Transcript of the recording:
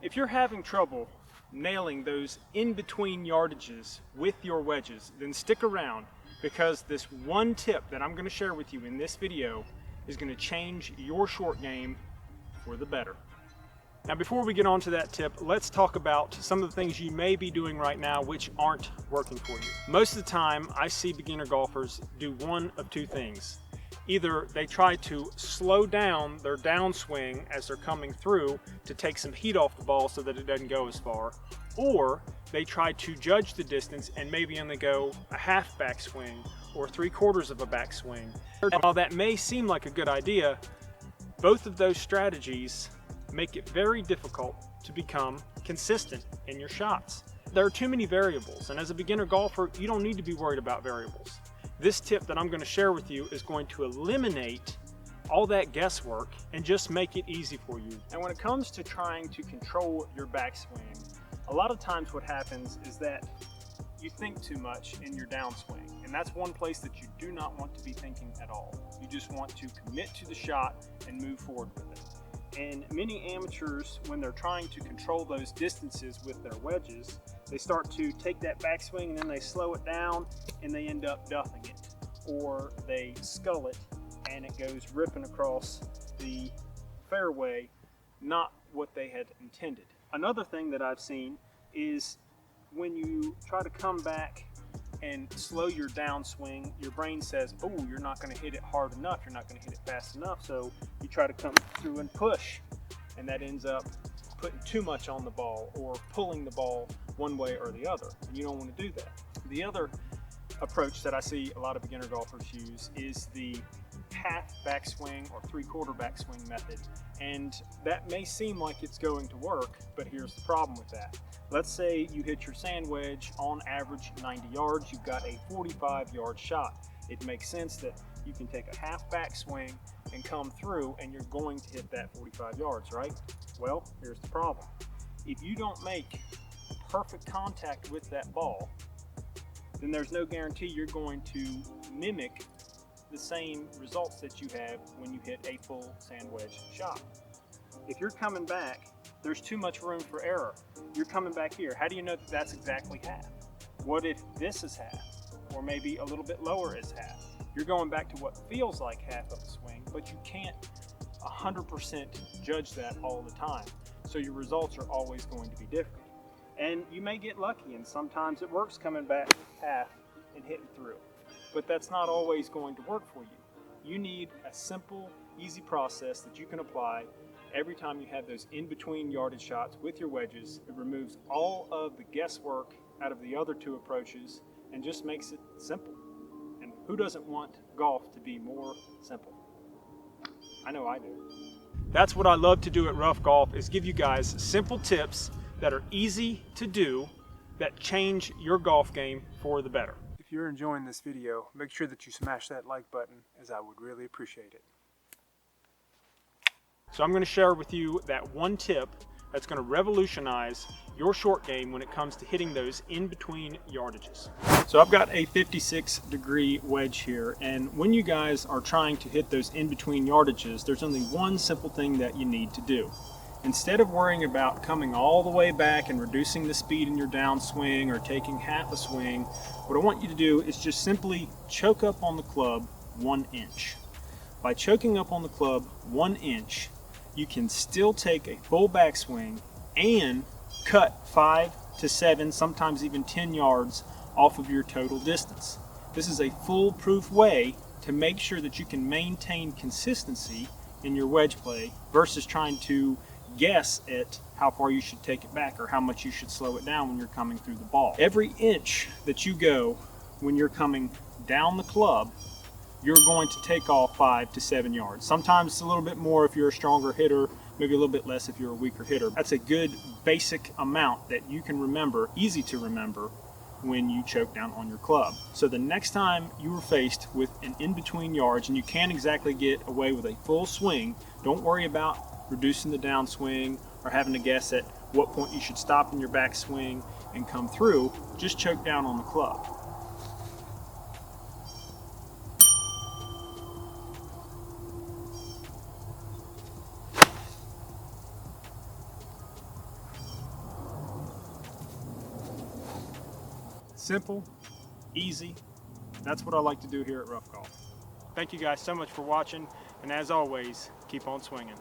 If you're having trouble nailing those in-between yardages with your wedges, then stick around, because this one tip that I'm going to share with you in this video is going to change your short game for the better. Now, before we get on to that tip, let's talk about some of the things you may be doing right now which aren't working for you. Most of the time, I see beginner golfers do one of two things. Either they try to slow down their downswing as they're coming through to take some heat off the ball so that it doesn't go as far, or they try to judge the distance and maybe only go a half backswing or 3/4 of a backswing. While that may seem like a good idea, both of those strategies make it very difficult to become consistent in your shots. There are too many variables, and as a beginner golfer, you don't need to be worried about variables. This tip that I'm going to share with you is going to eliminate all that guesswork and just make it easy for you. And when it comes to trying to control your backswing, a lot of times what happens is that you think too much in your downswing, and that's one place that you do not want to be thinking at all. You just want to commit to the shot and move forward with it. And many amateurs, when they're trying to control those distances with their wedges, they start to take that backswing and then they slow it down and they end up duffing it, or they scull it and it goes ripping across the fairway, not what they had intended. Another thing that I've seen is when you try to come back and slow your downswing, your brain says, oh, you're not going to hit it hard enough, you're not going to hit it fast enough, so you try to come through and push, and that ends up putting too much on the ball or pulling the ball one way or the other, and you don't want to do that. The other approach that I see a lot of beginner golfers use is the half backswing or 3/4 backswing method, and that may seem like it's going to work, but here's the problem with that. Let's say you hit your sand wedge on average 90 yards, you've got a 45-yard shot. It makes sense that you can take a half backswing and come through and you're going to hit that 45 yards, right? Well, here's the problem. If you don't make perfect contact with that ball, then there's no guarantee you're going to mimic the same results that you have when you hit a full sand wedge shot. If you're coming back, there's too much room for error. You're coming back here. How do you know that that's exactly half? What if this is half? Or maybe a little bit lower is half? You're going back to what feels like half of a swing, but you can't 100% judge that all the time. So your results are always going to be different. And you may get lucky, and sometimes it works coming back half and hitting through. But that's not always going to work for you. You need a simple, easy process that you can apply every time you have those in-between yardage shots with your wedges. It removes all of the guesswork out of the other two approaches and just makes it simple. And who doesn't want golf to be more simple? I know I do. That's what I love to do at Rough Golf, is give you guys simple tips that are easy to do that change your golf game for the better. If you're enjoying this video, make sure that you smash that like button, as I would really appreciate it. So I'm going to share with you that one tip that's going to revolutionize your short game when it comes to hitting those in-between yardages. So I've got a 56-degree wedge here, and when you guys are trying to hit those in-between yardages, there's only one simple thing that you need to do. Instead of worrying about coming all the way back and reducing the speed in your downswing or taking half a swing, what I want you to do is just simply choke up on the club 1 inch. By choking up on the club 1 inch, you can still take a full backswing and cut 5 to 7, sometimes even 10 yards off of your total distance. This is a foolproof way to make sure that you can maintain consistency in your wedge play versus trying to guess at how far you should take it back or how much you should slow it down when you're coming through the ball. Every inch that you go when you're coming down the club, you're going to take off 5 to 7 yards. Sometimes it's a little bit more if you're a stronger hitter, maybe a little bit less if you're a weaker hitter. That's a good basic amount that you can remember, easy to remember, when you choke down on your club. So the next time you are faced with an in-between yards and you can't exactly get away with a full swing, don't worry about reducing the downswing or having to guess at what point you should stop in your backswing and come through. Just choke down on the club. Simple, easy. That's what I like to do here at Rough Golf. Thank you guys so much for watching, and as always, keep on swinging.